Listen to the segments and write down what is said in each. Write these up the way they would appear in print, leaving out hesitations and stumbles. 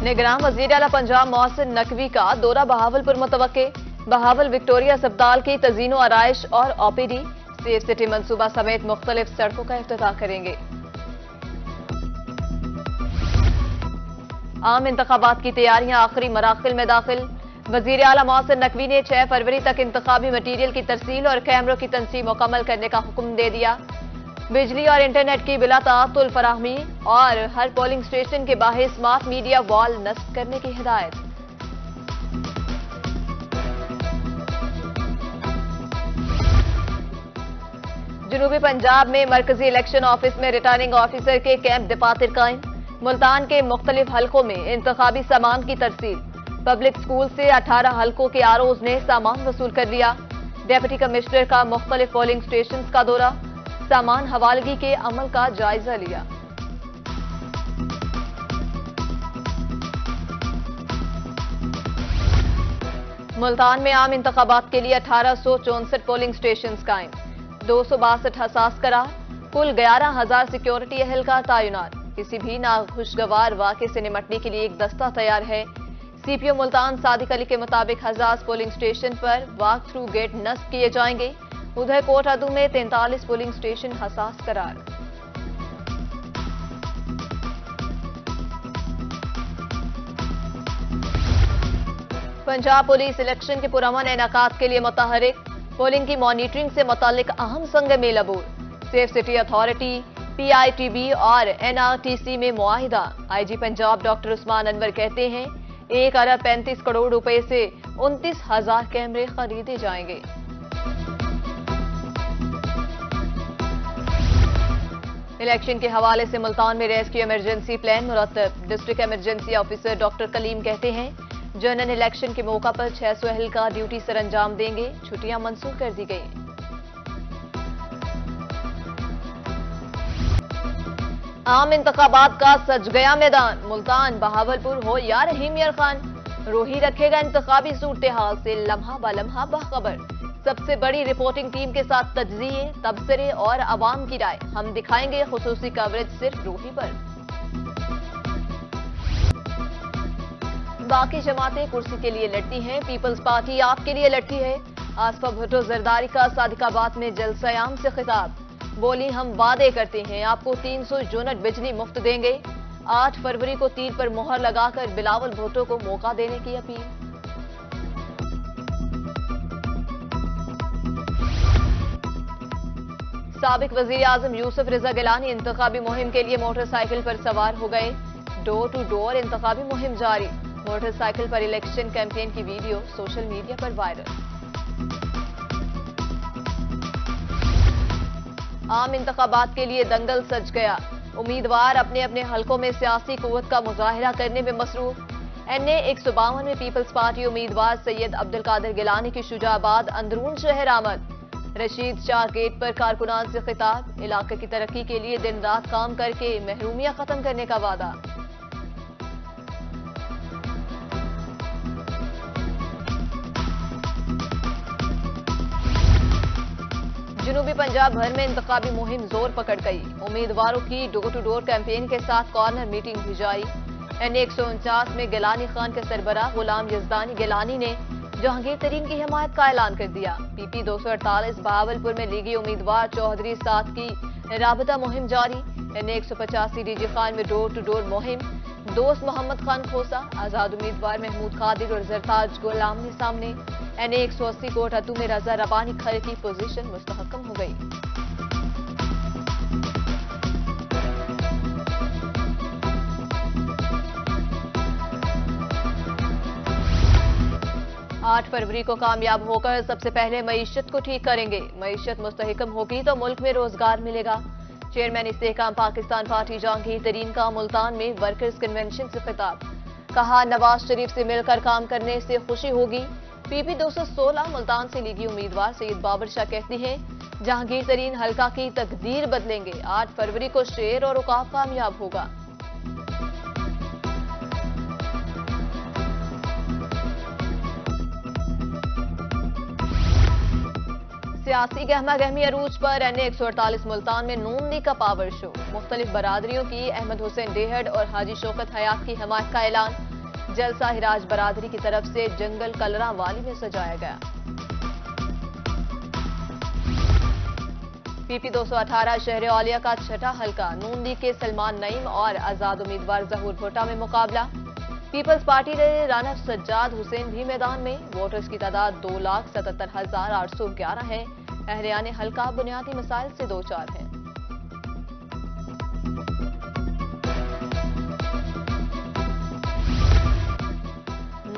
निगरान वज़ीर आला पंजाब मोहसिन नकवी का दौरा बहावलपुर मुतवक्के। बहावल विक्टोरिया अस्पताल की तज़ीनो आराइश और OPD सेफ सिटी मंसूबा समेत मुख्तलिफ सड़कों का इफ्तिताह करेंगे। आम इंतखाबात की तैयारियां आखिरी मराकिल में दाखिल। वज़ीर आला मोहसिन नकवी ने 6 फरवरी तक इंतखाबी मटीरियल की तरसील और कैमरों की तनसीब मुकम्मल करने का हुक्म दे दिया। बिजली और इंटरनेट की बिला ताअत्तुल फराहमी और हर पोलिंग स्टेशन के बाहर स्मार्ट मीडिया वॉल नस्ब करने की हिदायत। जनूबी पंजाब में मरकजी इलेक्शन ऑफिस में रिटर्निंग ऑफिसर के कैंप दफातर कायम। मुल्तान के मुख्तलिफ हलकों में इंतखाबी सामान की तरसील। पब्लिक स्कूल से 18 हलकों के आरओज ने सामान वसूल कर लिया। डिप्टी कमिश्नर का मुख्तलिफ पोलिंग स्टेशन का दौरा, सामान हवालगी के अमल का जायजा लिया। मुल्तान में आम इंतखाबात के लिए 1864 पोलिंग स्टेशन कायम, 262 हसास करार, कुल 11,000 सिक्योरिटी एहलकार तैनात। किसी भी नाखुशगवार वाक़े से निमटने के लिए एक दस्ता तैयार है। CPO मुल्तान सादिक अली के मुताबिक हजाज पोलिंग स्टेशन पर वॉक थ्रू गेट नस्ब किए जाएंगे। उधर कोट अदू में 43 पोलिंग स्टेशन हसास करार। पंजाब पुलिस इलेक्शन के पुरअमन इनेकात के लिए मुतहरिक। पोलिंग की मॉनिटरिंग से मुतालिक अहम संग मेलबूर। सेफ सिटी अथॉरिटी, PITB और NRTC में मुआहिदा। IG पंजाब डॉक्टर उस्मान अनवर कहते हैं 1 अरब 35 करोड़ रुपए से 29,000 कैमरे खरीदे जाएंगे। इलेक्शन के हवाले से मुल्तान में रेस्क्यू इमरजेंसी प्लान मुरतब। District emergency officer doctor Kaleem कहते हैं जनरल इलेक्शन के मौका पर 600 एहलकार ड्यूटी सर अंजाम देंगे। छुट्टियां मंसूख कर दी गई। आम इंतखाबात का सज गया मैदान। मुल्तान, बहावलपुर हो या रहीम यार खान, रोही रखेगा इंतखाबी सूरत हाल से लम्हा ब लम्हा बाखबर। सबसे बड़ी रिपोर्टिंग टीम के साथ तज्जिए, तबसरे और अवाम की राय। हम दिखाएंगे खुसूसी कवरेज सिर्फ रोही पर। बाकी जमातें कुर्सी के लिए लड़ती हैं, पीपल्स पार्टी आपके लिए लड़ती है। आसफा भुट्टो जरदारी का सादिकाबाद में जलसायाम से खिताब। बोली हम वादे करते हैं, आपको 300 यूनिट बिजली मुफ्त देंगे। 8 फरवरी को तीर पर मोहर लगाकर बिलावल भुट्टो को मौका देने की अपील। साबिक वजीर आजम यूसुफ रजा गिलानी इंतखाबी मुहिम के लिए मोटरसाइकिल पर सवार हो गए। डोर टू डोर इंतखाबी मुहिम जारी। मोटरसाइकिल पर इलेक्शन कैंपेन की वीडियो सोशल मीडिया पर वायरल। आम इंतखाबात के लिए दंगल सज गया। उम्मीदवार अपने अपने हलकों में सियासी कुव्वत का मुजाहिरा करने में मसरूफ। NA 152 में पीपल्स पार्टी उम्मीदवार सैयद अब्दुल कादिर गिलानी की शुजाबाद अंदरून शहर आमद। रशीद शाह गेट पर कारकुनान से खिताब। इलाके की तरक्की के लिए दिन रात काम करके महरूमियां खत्म करने का वादा। जनूबी पंजाब भर में इंतखाबी मुहिम जोर पकड़ गई। उम्मीदवारों की डोर टू डोर कैंपेन के साथ कॉर्नर मीटिंग भी जारी। NA 149 में गिलानी खान के सरबराह गुलाम यजदानी गिलानी ने जहांगीर तरीन की हिमायत का ऐलान कर दिया। PP 248 बहावलपुर में लीगी उम्मीदवार चौधरी साथ की राबता मुहिम जारी। NA 185 DG खान में डोर टू डोर मुहिम। दोस्त मोहम्मद खान खोसा, आजाद उम्मीदवार महमूद कादिर और जरताज गुलाम ने सामने। NA 180 कोट अतू में रजा रबानी खर की पोजीशन मुस्तहकम हो गई। आठ फरवरी को कामयाब होकर सबसे पहले मईशत को ठीक करेंगे। मईशत मुस्तहकम होगी तो मुल्क में रोजगार मिलेगा। चेयरमैन इस्तेहकाम पाकिस्तान पार्टी जहांगीर तरीन का मुल्तान में वर्कर्स कन्वेंशन से खिताब। कहा नवाज शरीफ से मिलकर काम करने से खुशी होगी। PP 216 मुल्तान से लीगी उम्मीदवार सैयद बाबर शाह कहती हैं जहांगीर तरीन हल्का की तकदीर बदलेंगे। 8 फरवरी को शेर और उकाब कामयाब होगा। सियासी गहमा गहमी अरूज पर NA 148 मुल्तान में नून लीग का पावर शो। मुख्तलिफ बरादरियों की अहमद हुसैन डेहड और हाजी शौकत हयात की हिमायत का ऐलान। जलसा हिराज बरादरी की तरफ से जंगल कलरा वाली में सजाया गया। पीपी 218 शहर औलिया का छठा हल्का नून लीग के सलमान नईम और आजाद उम्मीदवार जहूर भुट्टा में मुकाबला। पीपल्स पार्टी के राना सज्जाद हुसैन भी मैदान में। वोटर्स की तादाद 2,77,811 है। अहलियान हल्का बुनियादी मसाइल से दो चार है।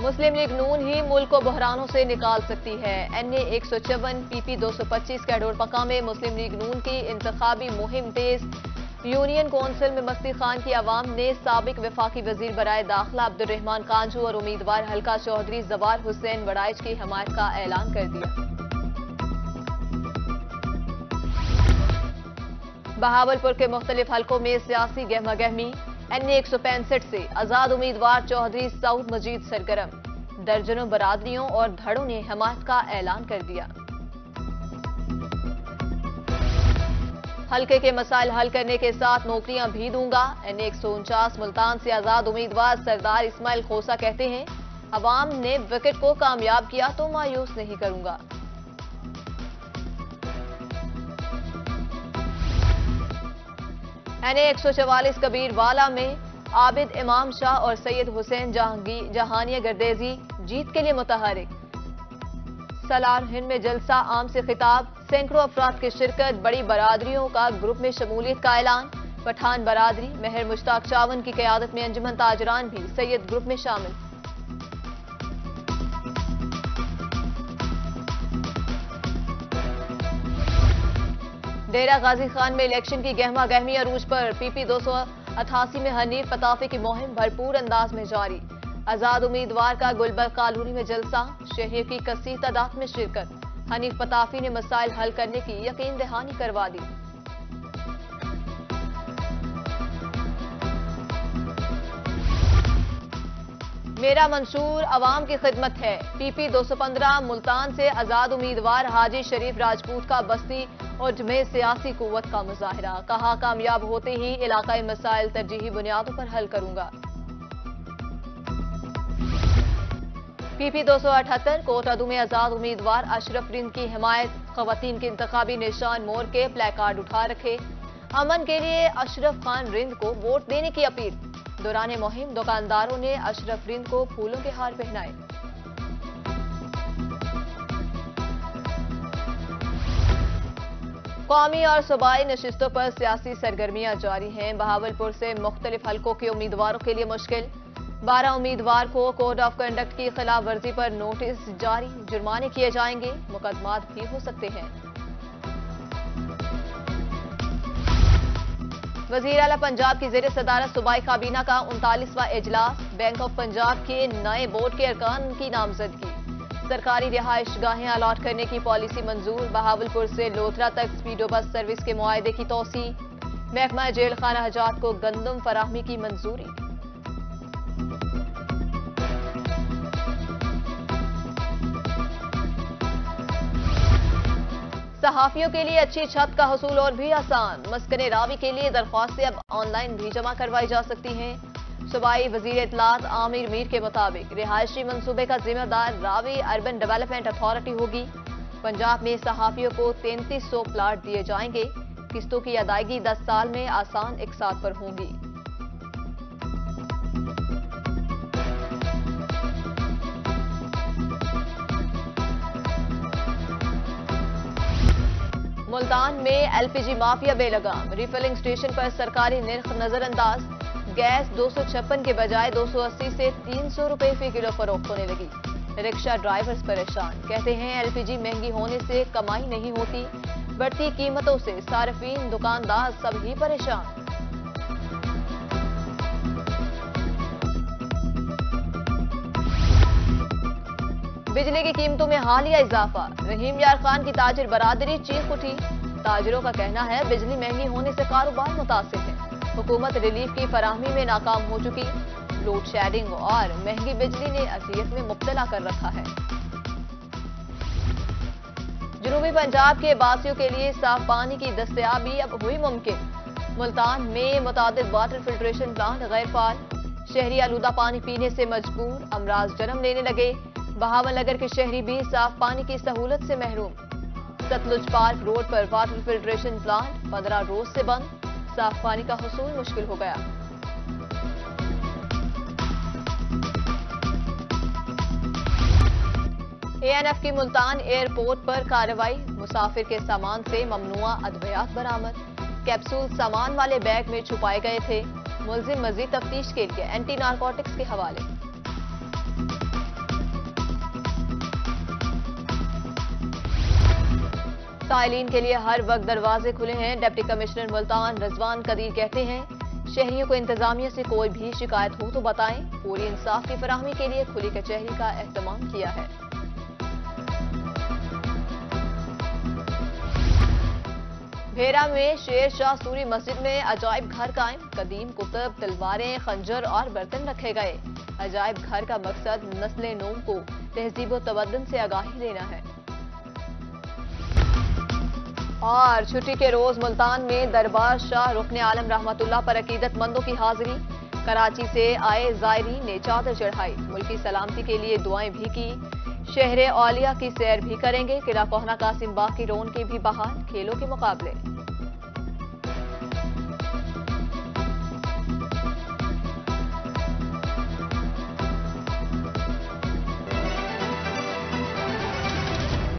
मुस्लिम लीग नून ही मुल्क को बहरानों से निकाल सकती है। NA 154 PP 225 कैडोर पका में मुस्लिम लीग नून की इंतखाबी मुहिम तेज। यूनियन कौंसिल में मस्ती खान की आवाम ने साबिक वफाकी वजीर बराए दाखिला अब्दुर्रहमान कांजू और उम्मीदवार हल्का चौधरी जवार हुसैन वड़ाइच की हमायत का ऐलान कर दिया। बहावलपुर के मुख्तलिफ हलकों में सियासी गहमा गहमी। NA 165 से आजाद उम्मीदवार चौधरी सऊद मजीद सरगर्म। दर्जनों बरादरियों और धड़ों ने हमायत का ऐलान कर दिया। हल्के के मसाइल हल करने के साथ नौकरियां भी दूंगा। NA 149 मुल्तान से आजाद उम्मीदवार सरदार इस्माइल खोसा कहते हैं, अवाम ने विकेट को कामयाब किया तो मायूस नहीं करूंगा। NA 144 कबीरवाला में आबिद इमाम शाह और सैयद हुसैन जहानिया गर्देजी जीत के लिए मुतहरिक। सलार हिंद में जलसा आम से खिताब। सैकड़ों अफराद की शिरकत। बड़ी बरादरियों का ग्रुप में शमूलियत का ऐलान। पठान बरादरी मेहर मुश्ताक चावन की क़यादत में अंजुमन ताजरान भी सैयद ग्रुप में शामिल। डेरा गाजी खान में इलेक्शन की गहमा गहमी अरूज पर। PP 288 में हनीफ पताफे की मुहिम भरपूर अंदाज में जारी। आजाद उम्मीदवार का गुलबर्ग कालोनी में जलसा। शहरियों की कसीर तादाद में शिरकत। हनीफ पताफी ने मसाइल हल करने की यकीन दहानी करवा दी। मेरा मंशूर अवाम की खिदमत है। PP 215 मुल्तान से आजाद उम्मीदवार हाजी शरीफ राजपूत का बस्ती और में सियासी कुव्वत का मुजाहरा। कहा, कामयाब होते ही इलाकाई मसाइल तरजीही बुनियादों पर हल करूंगा। PP 278 कोटादू में आजाद उम्मीदवार अशरफ रिंद की हिमायत। खवातीन के इंतखाबी निशान मोर के प्लेकार्ड उठा रखे। अमन के लिए अशरफ खान रिंद को वोट देने की अपील। दौरान मुहिम दुकानदारों ने अशरफ रिंद को फूलों के हार पहनाए। कौमी और सूबाई नशिस्तों पर सियासी सरगर्मियां जारी हैं। बहावलपुर से मुख्तलिफ हलकों के उम्मीदवारों के लिए मुश्किल। 12 उम्मीदवार को कोड ऑफ कंडक्ट की खिलाफ वर्जी पर नोटिस जारी। जुर्माने किए जाएंगे। मुकदमात भी हो सकते हैं। वजीर आला पंजाब की ज़ेर सदारत सूबाई काबीना का 39वां इजलास। बैंक ऑफ पंजाब के नए बोर्ड के अरकान की नामजदगी। सरकारी रिहाइश गाहें अलॉट करने की पॉलिसी मंजूर। बहावलपुर से लोथरा तक स्पीडो बस सर्विस के मुआहदे की तौसी। महकमा जेल खाना हजात को गंदम फराहमी की मंजूरी। सहाफियों के लिए अच्छी छत का हसूल और भी आसान। मस्कने रावी के लिए दरख्वास्तें अब ऑनलाइन भी जमा करवाई जा सकती हैं। सूबाई वजीर इत्तलात आमिर मीर के मुताबिक रिहायशी मंसूबे का जिम्मेदार रावी अर्बन डेवलपमेंट अथॉरिटी होगी। पंजाब में सहाफियों को 3300 प्लाट दिए जाएंगे। किस्तों की अदायगी 10 साल में आसान इकसात पर होंगी। मुल्तान में LPG माफिया बेलगाम। रिफिलिंग स्टेशन पर सरकारी निर्ख नजरअंदाज। गैस 256 के बजाय 280 से 300 रुपए फी किलो फरोख्त होने लगी। रिक्शा ड्राइवर्स परेशान। कहते हैं LPG महंगी होने से कमाई नहीं होती। बढ़ती कीमतों से सार्फिन दुकानदार सभी परेशान। बिजली की कीमतों में हालिया इजाफा। रहीम यार खान की ताजिर बरादरी चीख उठी। ताजिरों का कहना है बिजली महंगी होने से कारोबार मुतासिर है। हुकूमत रिलीफ की फराहमी में नाकाम हो चुकी। लोड शेडिंग और महंगी बिजली ने अज़ियत में मुब्तला कर रखा है। जनूबी पंजाब के बासियों के लिए साफ पानी की दस्तयाबी अब हुई मुमकिन। मुल्तान में मुतादिद वाटर फिल्ट्रेशन प्लांट गैर फाल। शहरी आलूदा पानी पीने से मजबूर, अमराज जन्म लेने लगे। बहावल नगर के शहरी भी साफ पानी की सहूलत से महरूम। सतलुज पार्क रोड पर वाटर फिल्ट्रेशन प्लांट 15 रोज से बंद, साफ पानी का हुसूल मुश्किल हो गया। एएनएफ की मुल्तान एयरपोर्ट पर कार्रवाई, मुसाफिर के सामान से ममनुआ अद्वियात बरामद। कैप्सूल सामान वाले बैग में छुपाए गए थे। मुलजिम मजीद तफ्तीश के लिए एंटी नारकोटिक्स के हवाले। साइलिन के लिए हर वक्त दरवाजे खुले हैं। डिप्टी कमिश्नर मुल्तान रिजवान कदीर कहते हैं, शहरियों को इंतजामिया से कोई भी शिकायत हो तो बताएं। पूरी इंसाफ की फराहमी के लिए खुली कचहरी का एहतमाम किया है। भेरा में शेर शाह सूरी मस्जिद में अजायब घर कायम। कदीम कुतब, तलवारें, खंजर और बर्तन रखे गए। अजायब घर का मकसद नस्ल नूम को तहजीब व तमद्दुन से आगाही देना है। और छुट्टी के रोज मुल्तान में दरबार शाह रुकने आलम रहमतुल्लाह पर अकीदतमंदों की हाजिरी। कराची से आए ज़ायरीन ने चादर चढ़ाई, मुल्की सलामती के लिए दुआएं भी की। शहर औलिया की सैर भी करेंगे। किला कोहना कासिम बाग की रौनकें भी बहाल, खेलों के मुकाबले।